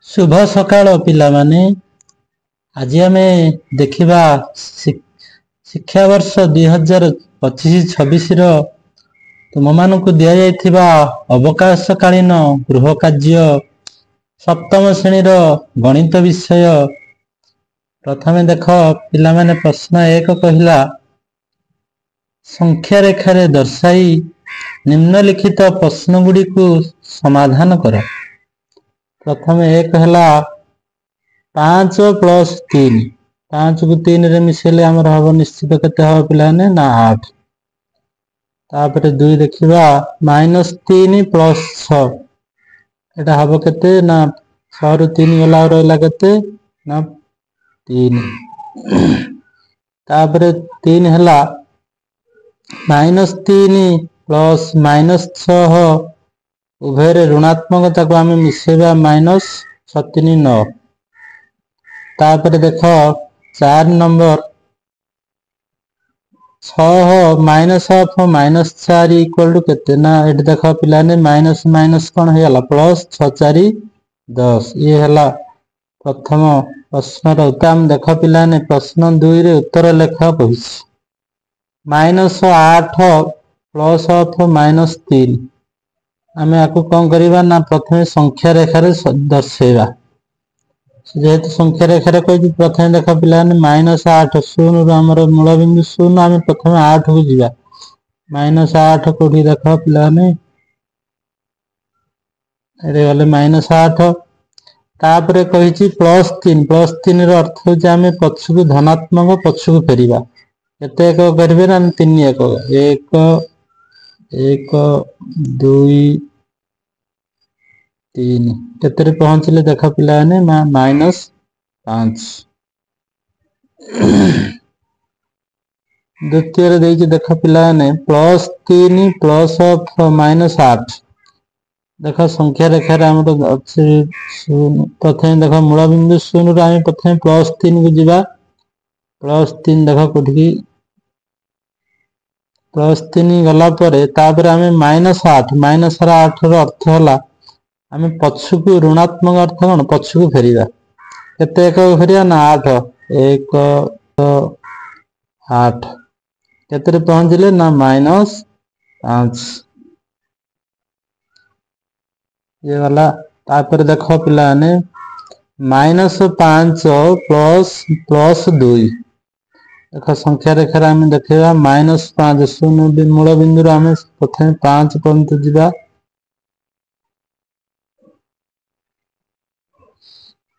शुभ सकाळ पिलामाने आज आमे देखिबा शिक्षा वर्ष 2025-26 रो तुम मानकु दिया जाइथिबा अवकाशकालीन गृह कार्य सप्तम श्रेणी रो गणित विषय। प्रथमे देख पिलामाने प्रश्न 1 कहिला संख्या रेखा रे दर्शाई निम्नलिखित प्रश्न गुडी को समाधान कर। प्रथमे 1 हला 5 + 3 5 को 3 रे मिसेले हमर हबो निश्चित केते हबो पिलाने ना 8। तापरे 2 देखिबा -3 + 6 एटा हबो केते ना 6 रु 3 गला रहला केते ना 3। तापरे 3 हला -3 + -6 उभय रे ऋणात्मक ताको आमे मिसेबा -9। तापरे देखो 4 नंबर 6 -4 इक्वल टू केते ना एट देखो पिलाने माइनस माइनस कोन हे गला प्लस 6 4 10। ये हला प्रथम प्रश्न रो उत्तर। देखो पिलाने प्रश्न 2 रे उत्तर लेखा कहिस -8 + -3 आमे आकु कोन करिबा ना प्रथमे संख्या रेखा रे दर्शेबा। जेहेतु संख्या रेखा रे कोइ प्रथमे देखा पिलाने -8 0 रो हमर मूल बिंदु 0 आमे प्रथमे 8 को जिबा -8 कोठी देखा पिलाने एरे वाले -8। तापरे कहिछि +3 रो अर्थ हो जे आमे पछकु धनात्मक पछकु फेरिबा केते एक करबे ना 3 1 1 2 3 केते रे पहुंचले देखा पिलाने -5। द्वितीय रे देछि देखा पिलाने +3 + -8 देखा संख्या रेखा रे हमर अछि प्रथमे देखा मूल बिंदु 0 रे आमे प्रथमे +3 को जिबा +3 देखा कोठी +3 गला परे तापर आमे -8 रो अर्थ हला आमे पछकु ऋणात्मक अर्थ कोन पछकु फेरिबा केते एक फेरिया ना 8 1 8 केते रे पहुंचले ना -5। ये वाला तापर देखो पिलाने -5 + +2 देखो संख्या रेखा रे आमे देखिबा -5 0 मूल बिंदु रे आमे प्रथमे 5 पर्यंत जिबा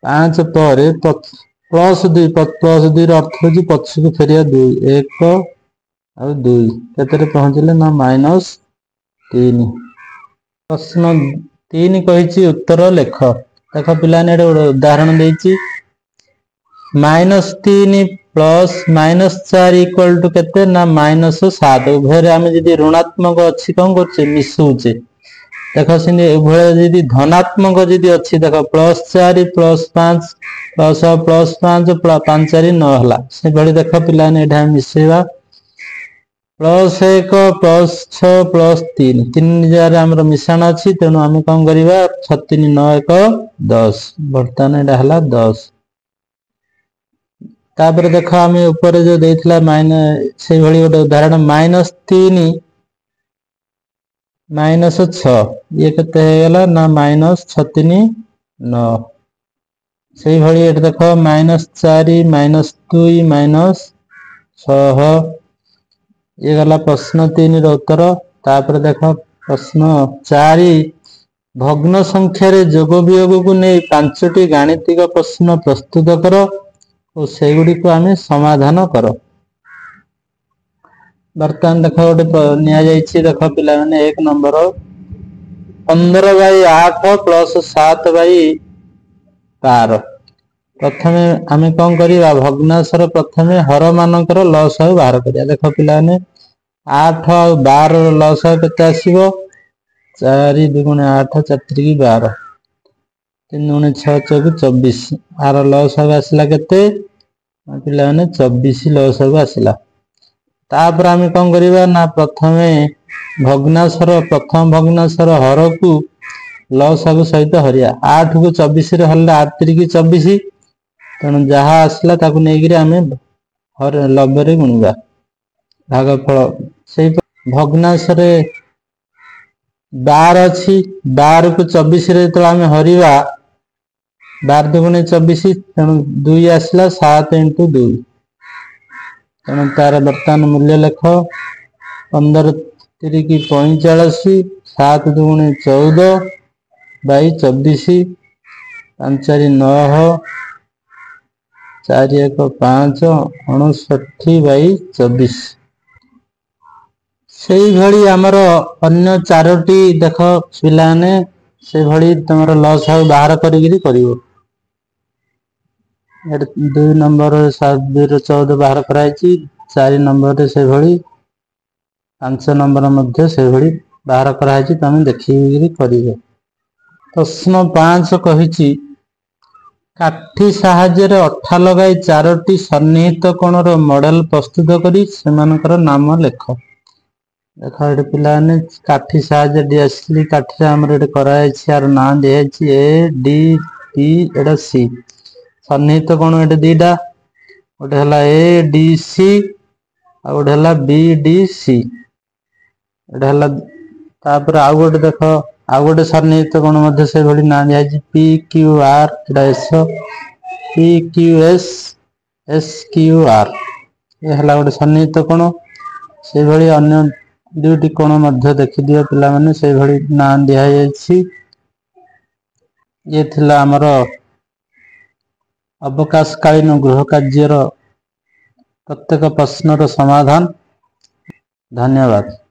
5 पर +2 रो अर्थ हो जी पछकु फेरिया 2 1 और 2 केते रे पहुंचले ना -3। प्रश्न 3 कहिछि उत्तर लेख। देखो पिलाने एडे उदाहरण देछि -3 + -4 इक्वल टू केते ना -7 उभय रे आमे जदी ऋणात्मक अछि कोन करछे मिसुचे। देखो सिने उभय जदी धनात्मक जदी अछि देखो +4 + 5 +5 5 4 9 हला से बडी देखो पिलाने एडा मिसेबा +1 +6 +3 3 जार हमर मिश्रण अछि तेनु आमे कोन करिबा 6 3 9 1 10 बर्तन एडा हला 10। तापर देखो आमे ऊपर जो देथिला से भली गोटे उदाहरण -3 -6 ये केते हे गला ना -6 3 9। से भली एट देखो -4 -2 -6 ये गला प्रश्न 3 रो उत्तर। तापर देखो प्रश्न 4 भग्न संख्या रे जोग वियोग को नै 5टी गाणितिक प्रश्न प्रस्तुत करो और से गुडी को आमे समाधान करो। बर्तन देखो गोटे निया जाइछि देखो पिला माने 1 नंबर 15/8 + 7/12 प्रथमे आमे कोन करिवा भग्नांशर प्रथमे हर मानकर लसागु बाहर करिया। देखो पिला माने 8 और 12 रो लसागु केते आसीबो 4 2 8 4 3 12 3 9 6 4 24 आर लसागु आसिला केते पिला माने 24 लसागु आसिला। तापर आमे कोन करिवा ना प्रथमे भग्नांशर प्रथम भग्नांशर हर को ଲସାଗୁ ସହିତ ହରିବା। 8 କୁ 24 ରେ ହରିଲେ 8 3 24, ତେଣୁ ଯାହା ଆସିଲା ତାକୁ ନେଇକିରି ଆମେ ଲବେରେ ଗୁଣିବା ଭାଗଫଳ। ସେଇ ଭଗ୍ନାଂଶରେ 12 ଅଛି, 12 କୁ 24 ରେ ଯେତେବେଳେ ଆମେ ହରିବା 12 ଦୁଗୁଣେ 24, ତେଣୁ 2 ଆସିଲା 7 × 2, ତେଣୁ ତାର ବର୍ତ୍ତମାନ ମୂଲ୍ୟ ଲେଖ 15 3 45, 7 ଦୁଗୁଣେ 14 ବାଇ 24, 5 4 9, 4 1 5, 59 ବାଇ 24। ସେଇଭଳି ଆମର ଅନ୍ୟ 4ଟି ଦେଖ ପିଲାମାନେ, ସେଇଭଳି ତମର ଲସାଗୁ ବାହାର କରିକିରି କରିବ। 2 ନମ୍ବରରେ 7 2 ରୁ 14 ବାହାର କରାଯାଇଛି, 4 ନମ୍ବରରେ ସେଇଭଳି, 5 ନମ୍ବର ମଧ୍ୟ ସେଇଭଳି ବାହାର କରାଯାଇଛି। ତମେ ଦେଖିକିରି କରିବ। ପ୍ରଶ୍ନ 5 କହିଛି, କାଠି ସାହାଯ୍ୟରେ ଅଠା ଲଗାଇ 4ଟି ସନ୍ନିହିତ କୋଣର ମଡେଲ ପ୍ରସ୍ତୁତ କରି ସେମାନଙ୍କର ନାମ ଲେଖ। ଦେଖ ଏଠି ପିଲାମାନେ କାଠି ସାହାଯ୍ୟରେ ଡିଆସିଲି କାଠିରେ ଆମର ଏଠି କରାଯାଇଛି, ଆର ନାଁ ଦିଆଯାଇଛି ଏ ଡି ପି, ଏଟା ସି। ସନ୍ନିହିତ କୋଣ ଏଠି ଦିଟା, ଗୋଟେ ହେଲା ଏ ଡି ସି ଆଉ ଗୋଟେ ହେଲା ବି ଡି ସି। ଏଟା ହେଲା, ତାପରେ ଆଉ ଗୋଟେ ଦେଖ, ଆଉ ଗୋଟେ ସନ୍ନିହିତ କୋଣ ମଧ୍ୟ ସେଇଭଳି ନାଁ ଦିଆଯାଇଛି ପି କ୍ୟୁ ଆର, ଏଟା S, P Q S, S Q R. ଏ ହେଲା ଗୋଟେ ସନ୍ନିହିତ କୋଣ। ସେଇଭଳି ଅନ୍ୟ 2ଟି କୋଣ ମଧ୍ୟ ଦେଖିଦିଅ ପିଲାମାନେ, ସେଇଭଳି ନାଁ ଦିଆଯାଇଛି। ଇଏ ଥିଲା ଆମର ଅବକାଶକାଳୀନ ଗୃହ କାର୍ଯ୍ୟର ପ୍ରତ୍ୟେକ ପ୍ରଶ୍ନର ସମାଧାନ। ଧନ୍ୟବାଦ।